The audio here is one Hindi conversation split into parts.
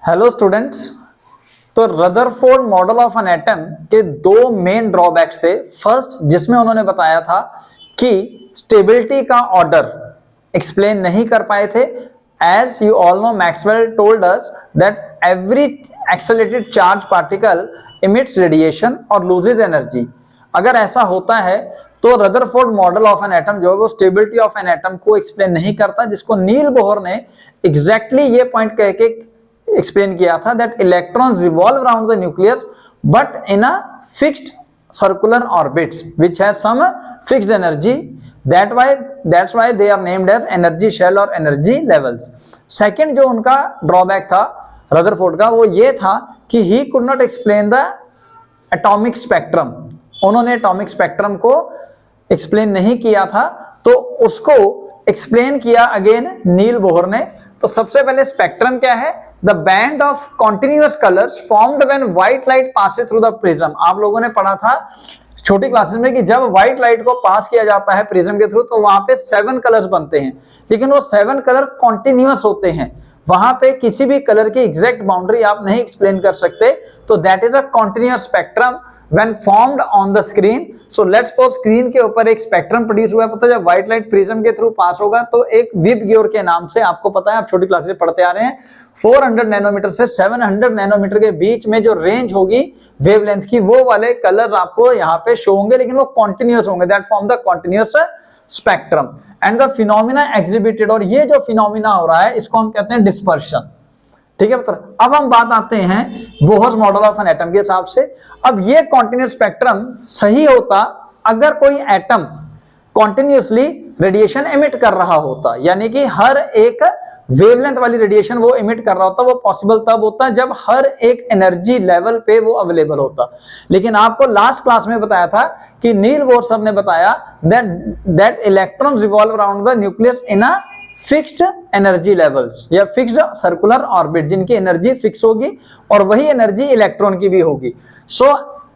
Hello students. तो Rutherford model of an atom के दो मेन ड्रॉबैक्स थे। फर्स्ट, जिसमें उन्होंने बताया था कि स्टेबिलिटी का ऑर्डर एक्सप्लेन नहीं कर पाए थे। As you all know, Maxwell told us that every accelerated charge particle emits radiation और लूजेज एनर्जी। अगर ऐसा होता है तो Rutherford model of an atom जो है वो स्टेबिलिटी ऑफ एन एटम को एक्सप्लेन नहीं करता, जिसको नील बोहर ने एग्जैक्टली ये पॉइंट कह के एक्सप्लेन किया था that electrons revolve around the nucleus but in a fixed circular orbits which has some fixed energy, that's why they are named as energy shell और एनर्जी लेवल्स। सेकंड जो उनका ड्रॉबैक था रदरफोर्ड का, वो ये था कि he could not explain the atomic spectrum. उन्होंने एटॉमिक स्पेक्ट्रम को एक्सप्लेन नहीं किया था, तो उसको एक्सप्लेन किया अगेन नील बोहर ने। तो सबसे पहले स्पेक्ट्रम क्या है? The band of continuous colours formed when white light passes through the prism. आप लोगों ने पढ़ा था छोटी क्लासेस में कि जब व्हाइट लाइट को पास किया जाता है प्रिज्म के थ्रू तो वहां पे 7 कलर्स बनते हैं, लेकिन वो 7 कलर कॉन्टिन्यूअस होते हैं। वहां पे किसी भी कलर की एग्जैक्ट बाउंड्री आप नहीं एक्सप्लेन कर सकते। तो that is a continuous spectrum when formed on the screen। so let's suppose screen के ऊपर एक स्पेक्ट्रम प्रोड्यूस हुआ है। पता है जब व्हाइट लाइट प्रिज्म के थ्रू पास होगा तो एक विब गियर के नाम से, आपको पता है, आप छोटी क्लासेस पढ़ते आ रहे हैं, 400 नैनोमीटर से 700 नैनोमीटर के बीच में जो रेंज होगी वेवलेंथ की, वो वाले कलर्स आपको यहाँ पे शो होंगे, लेकिन वो कॉन्टिन्यूअस होंगे। That form the continuous spectrum and the phenomena exhibited. और ये जो फिनोमिना हो रहा है इसको हम कहते हैं डिस्पर्शन। ठीक है पुत्र। अब हम बात आते हैं Bohr's model of an atom के हिसाब से। अब ये कॉन्टिन्यूअस स्पेक्ट्रम सही होता अगर कोई एटम कॉन्टिन्यूअसली रेडिएशन एमिट कर रहा होता, यानी कि हर एक वेवलेंथ वाली रेडिएशन वो एमिट कर रहा होता। वो पॉसिबल तब होता जब हर एक एनर्जी लेवल पे वो अवेलेबल होता। लेकिन आपको लास्ट क्लास में बताया था कि नील बोहर सर ने बताया that electron revolve around the nucleus in a fixed energy levels या फिक्स्ड सर्कुलर ऑर्बिट, जिनकी एनर्जी फिक्स होगी और वही एनर्जी इलेक्ट्रॉन की भी होगी। So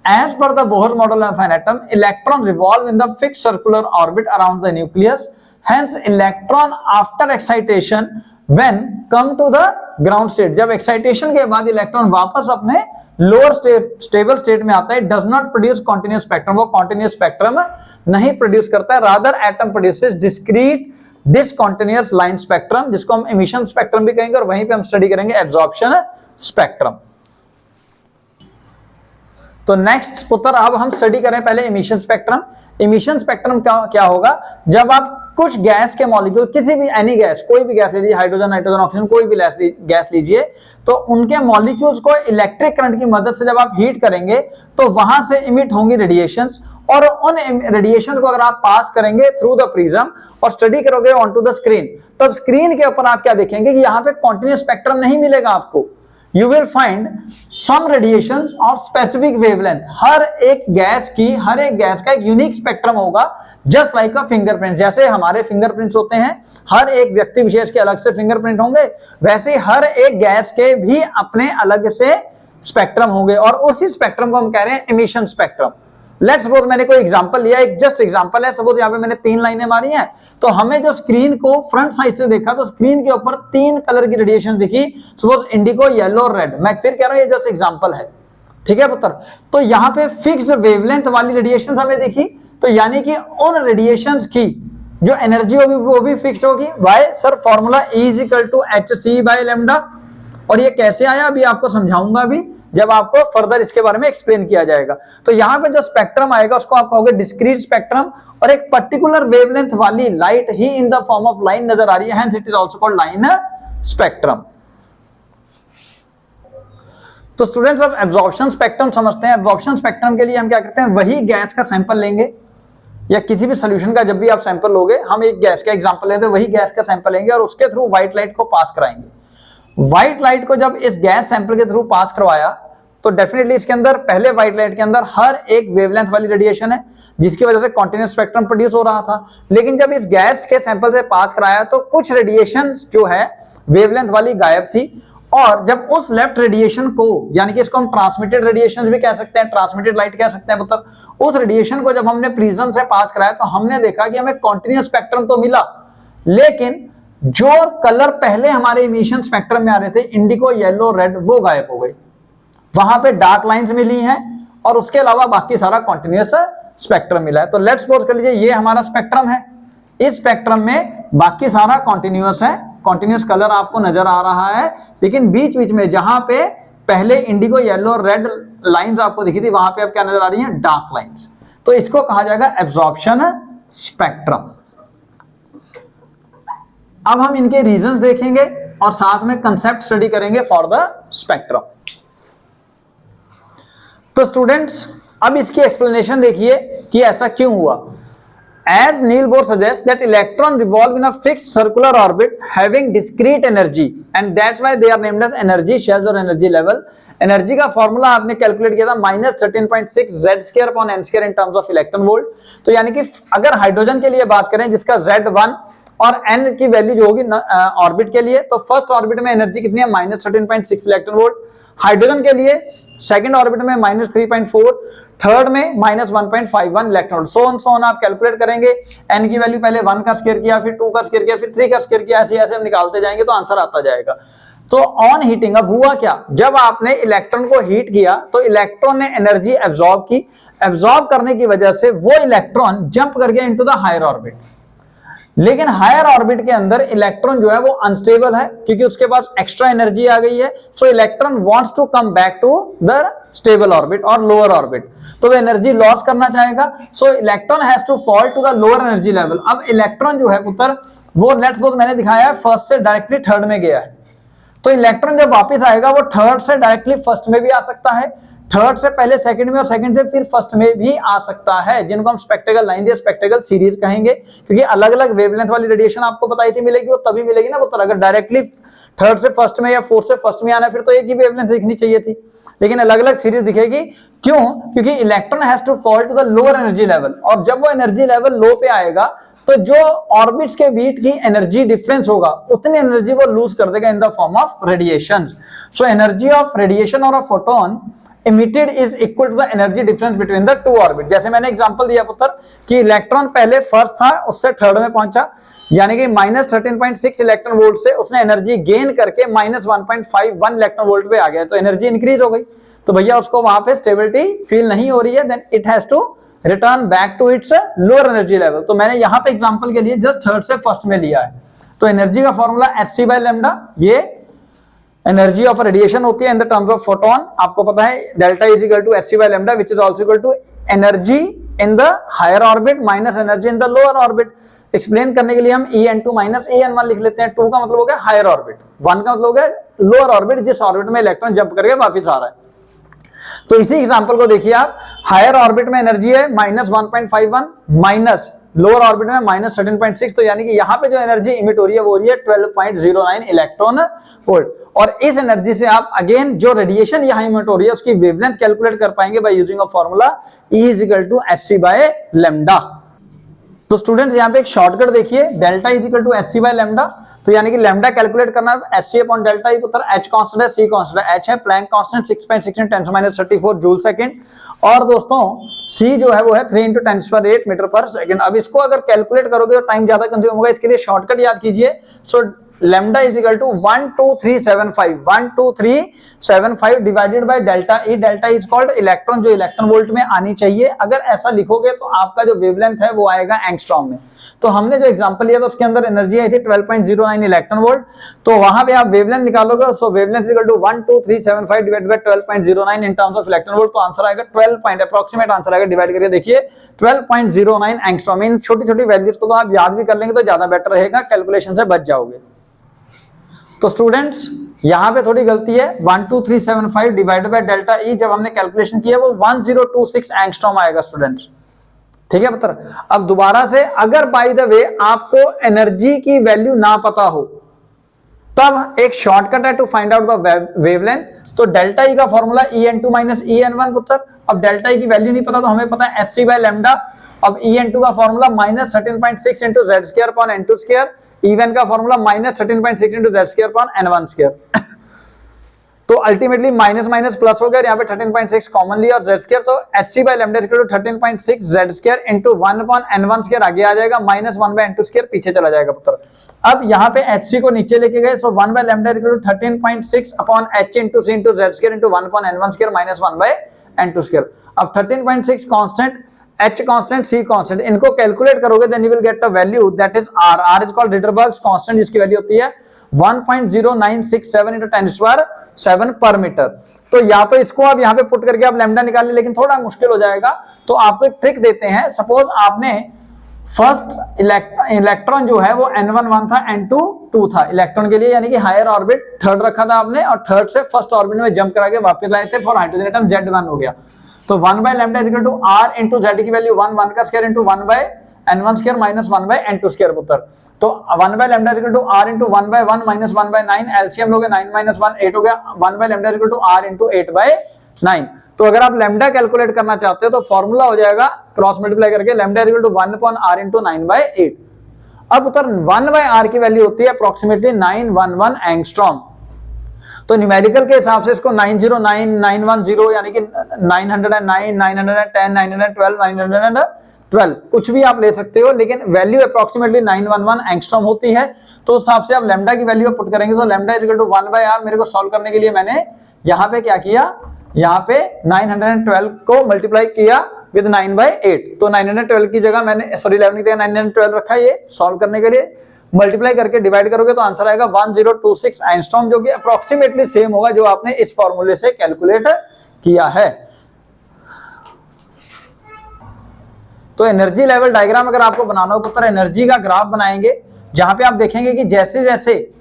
as per the Bohr model of an atom, electron revolve in the fixed circular orbit around the nucleus. Hence electron after excitation when come to the ground state, जब एक्साइटेशन के बाद इलेक्ट्रॉन वापस अपने लोअर स्टेबल स्टेट में आता है, does not produce continuous spectrum. वो कॉन्टिन्यूअस स्पेक्ट्रम नहीं प्रोड्यूस करता है, rather atom produces discrete discontinuous line spectrum, जिसको हम एमिशन स्पेक्ट्रम भी कहेंगे, और वहीं पे हम स्टडी करेंगे एब्जॉर्प्शन स्पेक्ट्रम। तो नेक्स्ट पुत्र अब हम स्टडी करें पहले एमिशन स्पेक्ट्रम। एमिशन स्पेक्ट्रम क्या होगा? जब आप कुछ गैस के मॉलिक्यूल, किसी भी एनी गैस, कोई भी गैस लीजिए, हाइड्रोजन, नाइट्रोजन, ऑक्सीजन, कोई भी गैस लीजिए, तो उनके मॉलिक्यूल्स को इलेक्ट्रिक करंट की मदद से जब आप हीट करेंगे तो वहां से इमिट होंगी रेडिएशंस, और उन रेडिएशन को अगर आप पास करेंगे थ्रू द प्रिज्म और स्टडी करोगे ऑन टू द स्क्रीन, तब स्क्रीन के ऊपर आप क्या देखेंगे कि यहाँ पे कॉन्टिन्यूअस स्पेक्ट्रम नहीं मिलेगा आपको। You will find some radiations of specific wavelength. हर एक गैस का एक यूनिक स्पेक्ट्रम होगा, जस्ट लाइक अ फिंगरप्रिंट। जैसे हमारे फिंगरप्रिंट्स होते हैं, हर एक व्यक्ति विशेष के अलग से फिंगरप्रिंट होंगे, वैसे हर एक गैस के भी अपने अलग से स्पेक्ट्रम होंगे, और उसी स्पेक्ट्रम को हम कह रहे हैं एमिशन स्पेक्ट्रम। लेट्स सपोज मैंने कोई एग्जांपल लिया, एक जस्ट एग्जांपल है। सपोज यहाँ पे मैंने 3 लाइनें मारी हैं, तो हमें जो स्क्रीन को फ्रंट साइड से देखा तो स्क्रीन के ऊपर 3 कलर की रेडिएशन दिखी। Suppose Indigo, yellow, red. मैं फिर कह रहा हूं ये जस्ट एग्जांपल है, ठीक है पुत्र। तो यहाँ पे फिक्स्ड वेवलेंथ वाली रेडिएशन हमें दिखी, तो यानी कि उन रेडिएशंस की जो एनर्जी होगी वो भी फिक्स होगी। Why sir? Formula E = hc/λ। और ये कैसे आया अभी आपको समझाऊंगा भी, जब आपको फर्दर इसके बारे में एक्सप्लेन किया जाएगा। तो यहां पे जो स्पेक्ट्रम आएगा उसको आप कहोगे डिस्क्रीट स्पेक्ट्रम, और एक पर्टिकुलर वेवलेंथ वाली light he in the form of line नजर आ रही है, hence it is also called line spectrum. तो स्टूडेंट्स अब एब्जॉर्प्शन स्पेक्ट्रम समझते हैं। एब्जॉर्प्शन स्पेक्ट्रम के लिए हम क्या करते हैं, वही गैस का सैंपल लेंगे या किसी भी सोल्यूशन का, जब भी आप सैंपल लोगे, हम एक गैस का एग्जांपल लेते हैं, वही गैस का सैंपल लेंगे और उसके थ्रू व्हाइट लाइट को पास कराएंगे। व्हाइट लाइट को जब इस गैस सैंपल के थ्रू पास करवाया तो डेफिनेटली इसके अंदर, पहले व्हाइट लाइट के अंदर हर एक वेवलेंथ वाली रेडिएशन है, जिसकी वजह से कॉन्टिन्यूअस स्पेक्ट्रम प्रोड्यूस हो रहा था। लेकिन जब इस गैस के सैंपल से पास कराया तो कुछ रेडिएशन जो है वेवलेंथ वाली गायब थी, और जब उस लेफ्ट रेडिएशन को, यानी कि इसको हम ट्रांसमिटेड रेडिएशन भी कह सकते हैं, ट्रांसमिटेड लाइट कह सकते हैं, मतलब उस रेडिएशन को जब हमने प्रिज्म से पास कराया तो हमने देखा कि हमें कॉन्टिन्यूअस स्पेक्ट्रम तो मिला, लेकिन जो कलर पहले हमारे इमिशन स्पेक्ट्रम में आ रहे थे, इंडिगो, येलो, रेड, वो गायब हो गई, वहां पे डार्क लाइंस मिली हैं और उसके अलावा बाकी सारा कॉन्टिन्यूअस स्पेक्ट्रम मिला है। तो लेट्स सपोज कर लीजिए ये हमारा स्पेक्ट्रम है, इस स्पेक्ट्रम में बाकी सारा कॉन्टिन्यूअस है, कॉन्टिन्यूअस कलर आपको नजर आ रहा है, लेकिन बीच बीच में जहां पे पहले इंडिगो, येलो, रेड लाइंस आपको दिखी थी, वहां पे अब क्या नजर आ रही है, डार्क लाइंस। तो इसको कहा जाएगा एब्जॉर्प्शन स्पेक्ट्रम। अब हम इनके रीजंस देखेंगे और साथ में कंसेप्ट स्टडी करेंगे फॉर द स्पेक्ट्रम। तो स्टूडेंट्स अब इसकी एक्सप्लेनेशन देखिए कि ऐसा क्यों हुआ। As Niels Bohr suggests that electron revolve in a fixed circular orbit having discrete energy and that's why they are named as energy shells or energy level। Energy का फॉर्मूला आपने कैलकुलेट किया था -13.6 z² upon n² in terms of electron volt। तो यानी कि अगर हाइड्रोजन के लिए बात करें जिसका z1 और n की वैल्यू जो होगी ऑर्बिट के लिए, तो फर्स्ट ऑर्बिट में एनर्जी कितनी है, -13.6 इलेक्ट्रॉन वोल्ट। हाइड्रोजन के लिए सेकंड ऑर्बिट में -3.4, थर्ड में -1.51 इलेक्ट्रॉन वोल्ट। सो ऑन आप कैलकुलेट करेंगे, n की वैल्यू पहले 1 का स्क्वायर किया, फिर 2 का स्क्वायर किया, फिर 3 का स्क्वायर किया, ऐसे ऐसे हम निकालते जाएंगे तो आंसर आता जाएगा। तो ऑन हीटिंग अब हुआ क्या, जब आपने इलेक्ट्रॉन को हीट किया तो इलेक्ट्रॉन ने एनर्जी एब्जॉर्ब की, एब्जॉर्ब करने की वजह से वो इलेक्ट्रॉन जंप कर गया इनटू द हायर ऑर्बिट। लेकिन हायर ऑर्बिट के अंदर इलेक्ट्रॉन जो है वो अनस्टेबल है क्योंकि उसके पास एक्स्ट्रा एनर्जी आ गई है। So electron wants to come back to the stable orbit और लोअर ऑर्बिट, तो वो एनर्जी लॉस करना चाहेगा। So electron has to fall to the lower energy level. अब इलेक्ट्रॉन जो है पुत्र वो लेट्स सपोज मैंने दिखाया है फर्स्ट से डायरेक्टली थर्ड में गया है, तो इलेक्ट्रॉन जब वापस आएगा वो थर्ड से डायरेक्टली फर्स्ट में भी आ सकता है, थर्ड से पहले सेकंड में और सेकंड से फिर फर्स्ट में भी आ सकता है, जिनको हम स्पेक्ट्रल लाइन या स्पेक्ट्रल सीरीज कहेंगे। क्योंकि अलग अलग वेवलेंथ वाली रेडिएशन आपको बताई थी मिलेगी, वो तभी मिलेगी ना पुत्र, अगर डायरेक्टली थर्ड से फर्स्ट में या फोर्थ से फर्स्ट में आना है फिर तो एक ही वेवलेंथ दिखनी चाहिए थी, लेकिन अलग अलग सीरीज दिखेगी। क्यों? क्योंकि electron has to fall to the lower energy level, और जब वो एनर्जी लेवल लो पे आएगा तो जो ऑर्बिट्स के बीच की एनर्जी डिफरेंस होगा उतनी एनर्जी वो लूज कर देगा in the form of radiations. So energy of radiation और a photon emitted is equal to the energy difference between the two orbits। जैसे मैंने एग्जांपल दिया पुत्र कि इलेक्ट्रॉन पहले फर्स्ट था उससे थर्ड में पहुंचा, यानी कि -13.6 इलेक्ट्रॉन वोल्ट से उसने एनर्जी गेन करके -1.51 इलेक्ट्रॉन वोल्ट पे आ गया, तो एनर्जी इंक्रीज हो गई। तो भैया उसको वहां पे स्टेबिलिटी फील नहीं हो रही है, then it has to return back to its lower energy level. तो मैंने यहाँ पे एग्जांपल के लिए जस्ट थर्ड से फर्स्ट में लिया है। तो एनर्जी का फॉर्मूला hc/λ, ये एनर्जी ऑफ रेडिएशन होती है in the terms of photon. आपको पता है delta is equal to hc/λ which is also equal to energy in the higher orbit minus energy in the lower orbit. Explain करने के लिए हम En2 माइनस En1 लिख लेते हैं। 2 का मतलब हो गया हायर ऑर्बिट, 1 का मतलब हो गया लोअर ऑर्बिट, जिस ऑर्बिट में इलेक्ट्रॉन जंप करके वापस आ रहा है। तो इसी एग्जांपल को देखिए आप, हायर ऑर्बिट में एनर्जी है -1.51 माइनस लोअर ऑर्बिट में -13.6, तो यानी कि यहां पे जो एनर्जी इमिट हो रही है वो हो रही है 12.09 इलेक्ट्रॉन वोल्ट। और इस एनर्जी से आप अगेन जो रेडिएशन यहां इमिट हो रही है उसकी वेवलेंथ कैलकुलेट कर पाएंगे by using a formula E = hc/λ। तो स्टूडेंट्स यहाँ पे एक शॉर्टकट देखिए, delta is equal to hc/λ, तो यानी कि लैम्डा कैलकुलेट करना है hc/डेल्टा, h कांस्टेंट है, c कांस्टेंट है, h है प्लैंक कांस्टेंट 6.6 × 10⁻34 जूल सेकंड, और दोस्तों c जो है वो है 3 × 10⁸ मीटर पर सेकंड। अब इसको अगर कैलकुलेट करोगे तो टाइम ज्यादा कंज्यूम होगा, इसके लिए शॉर्टकट याद कीजिए। So lambda is equal to 12375 divided by delta E. Delta is called electron, जो इलेक्ट्रॉन वोल्ट में आनी चाहिए। अगर ऐसा लिखोगे तो आपका जो वेवलेंथ है वो आएगा एंगस्ट्रॉम में। तो हमने जो एग्जांपल लिया था उसके अंदर एनर्जी आई थी 12.09 इलेक्ट्रॉन वोल्ट, तो वहां पे आप वेवलेंथ निकालोगे। So wavelength is equal to 12375 divided by 12.09 in terms of electron volt, तो आंसर आएगा 12 अप्रोक्सीमेट आंसर आएगा। डिवाइड करके देखिए 12.09 एंगस्ट्रॉम। इन छोटी छोटी वैल्यूज को तो आप याद भी कर लेंगे तो ज्यादा बेटर रहेगा, कैलकुलेशन से बच जाओगे। तो स्टूडेंट्स यहां पे थोड़ी गलती है, 12375 डिवाइडेड बाय डेल्टा ई जब हमने कैलकुलेशन किया वो 1026 एंगस्ट्रॉम आएगा स्टूडेंट्स, ठीक है पुत्र। अब दोबारा से अगर बाय द वे आपको एनर्जी की वैल्यू ना पता हो तब एक शॉर्टकट है to find out the wavelength. तो डेल्टा ई का फॉर्मूला En2 माइनस En1 पुत्र। अब डेल्टा ई की वैल्यू नहीं पता तो हमें पता है hc/λ। अब En2 का फॉर्मूला -13.6 × z²/n2², E1 का फॉर्मूला -13.6 × z²/n1²। तो अल्टीमेटली माइनस माइनस प्लस हो गया, यहाँ पे 13.6 कॉमन लिया और z स्क्वायर, तो hc by lambda equal to 13.6 z square into 1 upon n1 square आगे आ जाएगा, माइनस 1 बाय n2 स्क्वायर पीछे चला जाएगा पुत्र। अब यहाँ पे hc को नीचे लेके गए, so 1 by lambda equal to 13.6 upon h into c into z square into 1 upon n1 square minus 1 by n2 square. अब 13.6 constant, h constant, c constant, इनको कैलकुलेट करोगे then you will get a value that is r। r is called Rydberg's constant, जिसकी वैल्यू होती है 1.0967 into 10⁻⁷ पर मीटर। तो या तो इसको आप यहाँ पे पुट करके आप लैम्डा निकाल ले, लेकिन थोड़ा मुश्किल हो जाएगा, तो आपको एक ट्रिक देते हैं। सपोज आपने फर्स्ट इलेक्ट्रॉन जो है वो n1 1 था, n2 2 था इलेक्ट्रॉन के लिए, यानी कि हायर ऑर्बिट थर्ड रखा था आपने, और थर्ड से फर्स्ट ऑर्बिट में जंप करा के वापस लाए थे फॉर हाइड्रोजन एटम Z1 हो गया। तो 1 by lambda is equal to r into z की वैल्यू 1 1 का square into 1 by n1 square minus 1 by n2 square पुत्र। तो 1 by lambda is equal to r into 1 by 1 minus 1 by 9, LCM लोगे 9 माइनस 1 8 हो गया, 1 by lambda is equal to r into 8 by 9। तो अगर आप लैम्डा कैलकुलेट करना चाहते हो तो फॉर्मूला हो जाएगा क्रॉस मल्टीप्लाई करके lambda is equal to 1 upon r into 9 by 8। अब पुत्र 1 बाय r की वैल्यू होती है अप्रोक्सीमेटली 911 एंगस्ट्रॉम। तो न्यूमेरिकल के हिसाब से इसको 909 910 यानी कि 909 910 912 912 कुछ भी आप ले सकते हो, लेकिन वैल्यू अप्रोक्सीमेटली 911 एंगस्ट्रॉम होती है। तो उस हिसाब से आप लैम्डा की वैल्यू पुट करेंगे, तो lambda is equal to 1 by r। मेरे को सॉल्व करने के लिए मैंने यहाँ पे क्या किया, यहाँ पे 912 को मल्टीप्लाई किया विद 9 बाय 8। तो 912 की जगह मैंने सॉरी 11 की जगह 912 रखा, ये सॉल्व करने के लिए मल्टीप्लाई करके डिवाइड करोगे तो आंसर आएगा 1026 एंगस्ट्रॉम, जो कि अप्रोक्सीमेटली सेम होगा जो आपने इस फॉर्मूले से कैलकुलेट किया है। तो एनर्जी लेवल डायग्राम अगर आपको बनाना हो पुत्र, एनर्जी का ग्राफ बनाएंगे, जहां पे आप देखेंगे कि जैसे जैसे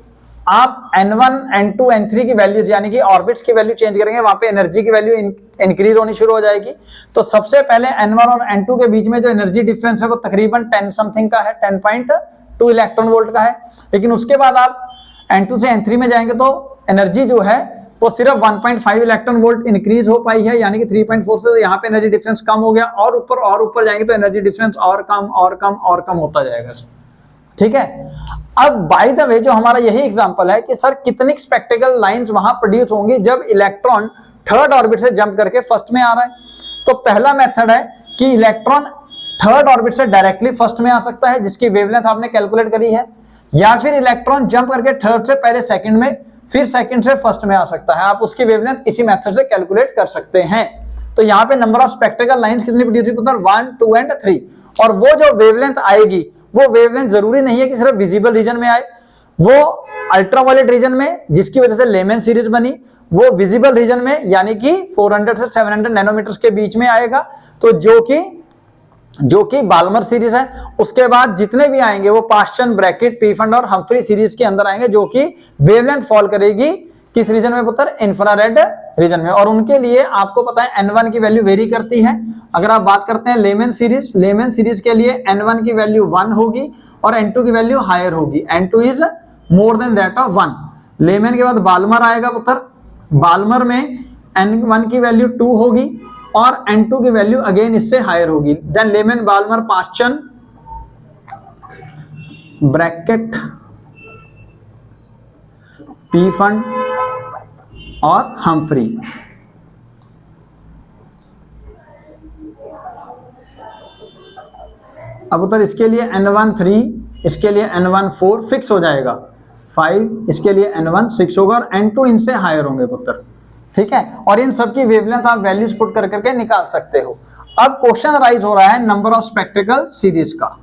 आप n1 n2 n3 की वैल्यूज यानी कि ऑर्बिट्स की वैल्यू चेंज करेंगे, वहां पे एनर्जी की वैल्यू इंक्रीज होनी शुरू हो जाएगी। तो सबसे पहले n1 और n2 के बीच में जो एनर्जी डिफरेंस है वो तकरीबन 10 समथिंग का है, 10.2 इलेक्ट्रॉन वोल्ट का है। लेकिन उसके बाद आप n2 से n3 में जाएंगे तो एनर्जी जो है वो सिर्फ 1.5 इलेक्ट्रॉन वोल्ट इंक्रीज हो पाई है, यानी कि 3.4 से। तो यहाँ पे एनर्जी डिफरेंस कम हो गया, और ऊपर जाएंगे तो एनर्जी डिफरेंस और कम होता जाएगा। ठीक है। अब बाय द वे जो हमारा यही एग्जांपल है कि सर कितनी स्पेक्ट्रल लाइंस वहां प्रोड्यूस होंगी जब इलेक्ट्रॉन थर्ड ऑर्बिट से जंप करके फर्स्ट में आ रहा है। तो पहला मेथड है कि इलेक्ट्रॉन थर्ड ऑर्बिट से डायरेक्टली फर्स्ट में आ सकता है, जिसकी वेवलेंथ आपने कैलकुलेट करी है, या फिर इलेक्ट्रॉन जंप करके थर्ड से पहले सेकंड में, फिर सेकंड से फर्स्ट में आ सकता है। आप उसकी वेवलेंथ इसी मेथड से कैलकुलेट कर सकते हैं। तो यहाँ पे नंबर ऑफ स्पेक्ट्रल लाइंस कितनी प्रोड्यूस हुई, 1 2 एंड 3। और वो जो वेवलेंथ आएगी वो वेवलेंथ जरूरी नहीं है कि सिर्फ विजिबल रीजन में आए, वो अल्ट्रावायलेट रीजन में, जिसकी वजह से लेमन सीरीज बनी, वो विजिबल रीजन में यानी कि 400 से 700 नैनोमीटर्स के बीच में आएगा। तो जो कि बाल्मर सीरीज है। उसके बाद जितने भी आएंगे वो पास्चन, ब्रैकेट, पीफंड और हम्फ्री सीरीज के अंदर आएंगे, जो कि वेवलेंथ फॉल करेगी किस रीजन में पुत्र, इंफ्रारेड रीजन में। और उनके लिए आपको पता है n1 की वैल्यू वेरी करती है। अगर आप बात करते हैं लेमन सीरीज के लिए n1 की वैल्यू 1 होगी और n2 की वैल्यू हायर होगी, n2 is more than that of 1। Lemon के बाद बाल्मर आएगा पुत्र, बाल्मर में n1 की वैल्यू 2 होगी और n2 की वैल्यू अगेन इससे हायर होगी। Then Lyman, Balmer, Paschen, Brackett, Pfund और हम्फ्री। अब उत्तर इसके लिए n1 3, इसके लिए n1 4 फिक्स हो जाएगा, 5 इसके लिए n1 6 होगा और n2 इनसे हायर होंगे पुत्र। ठीक है। और इन सब की वेवलेंथ आप वैल्यूज पुट कर करके निकाल सकते हो। अब क्वेश्चन राइज हो रहा है नंबर ऑफ स्पेक्ट्रिकल सीरीज का,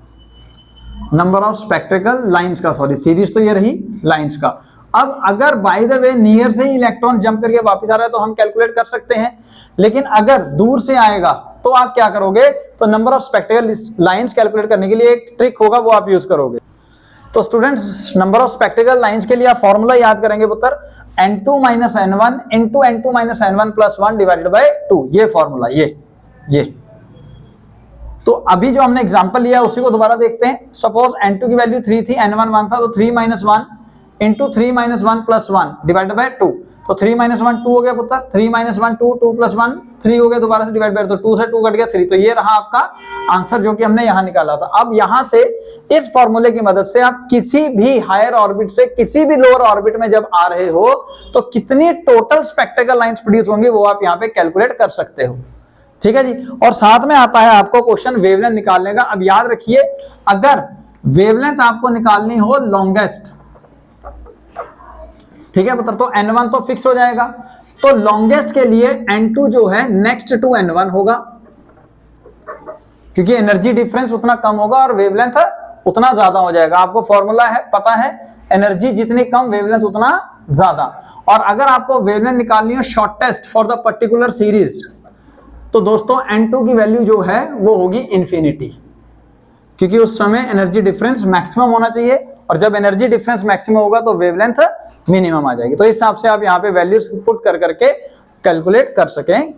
नंबर ऑफ स्पेक्ट्रिकल लाइंस का, सॉरी सीरीज तो ये रही, लाइंस का। अब अगर बाय द वे नियर से ही इलेक्ट्रॉन जंप करके वापस आ रहा है तो हम कैलकुलेट कर सकते हैं, लेकिन अगर दूर से आएगा तो आप क्या करोगे, तो नंबर ऑफ स्पेक्ट्रिकल लाइंस कैलकुलेट करने के लिए एक ट्रिक होगा, वो आप यूज करोगे। तो स्टूडेंट्स नंबर ऑफ स्पेक्ट्रिकल लाइंस के लिए आप फॉर्मूला याद करेंगे पुत्र, n2 minus n1 into n2 minus n1 plus 1 divided by 2, ये फॉर्मूला, ये। तो अभी जो हमने एग्जांपल लिया उसी को दोबारा देखते हैं। सपोज n2 की वैल्यू 3 थी, n1 1 था, तो 3 minus 1 into 3 minus 1 plus 1 divided by 2। तो 3 - 1 2 हो गया पुत्र, 3 - 1 2, 2 + 1 3 हो गया, दोबारा से डिवाइड कर दो, 2 से 2 कट गया 3। तो ये रहा आपका आंसर जो कि हमने यहां निकाला था। अब यहां से इस फॉर्मूले की मदद से आप किसी भी हायर ऑर्बिट से किसी भी लोअर ऑर्बिट में जब आ रहे हो तो कितनी टोटल स्पेक्ट्रल लाइंस प्रोड्यूस होंगी वो आप यहां पे कैलकुलेट कर सकते हो। ठीक है जी। और साथ में आता है आपको क्वेश्चन वेवलेंथ निकालने का। अब याद रखिए, अगर वेवलेंथ आपको निकालनी हो लॉन्गेस्ट, ठीक है पुत्र, तो n1 तो फिक्स हो जाएगा, तो लॉन्गेस्ट के लिए n2 जो है नेक्स्ट टू n1 होगा, क्योंकि एनर्जी डिफरेंस उतना कम होगा और वेवलेंथ उतना ज्यादा हो जाएगा। आपको फॉर्मूला है पता है, एनर्जी जितनी कम वेवलेंथ उतना ज्यादा। और अगर आपको वेवलेंथ निकालनी हो shortest for the particular series, तो दोस्तों n2 की वैल्यू जो है वो होगी इंफिनिटी, क्योंकि उस समय एनर्जी डिफरेंस मैक्सिमम होना चाहिए, और जब एनर्जी डिफरेंस मैक्सिमम होगा तो वेवलेंथ मिनिमम आ जाएगी। तो इस हिसाब से आप यहाँ पे वैल्यूज पुट कर करके कैलकुलेट कर सकें।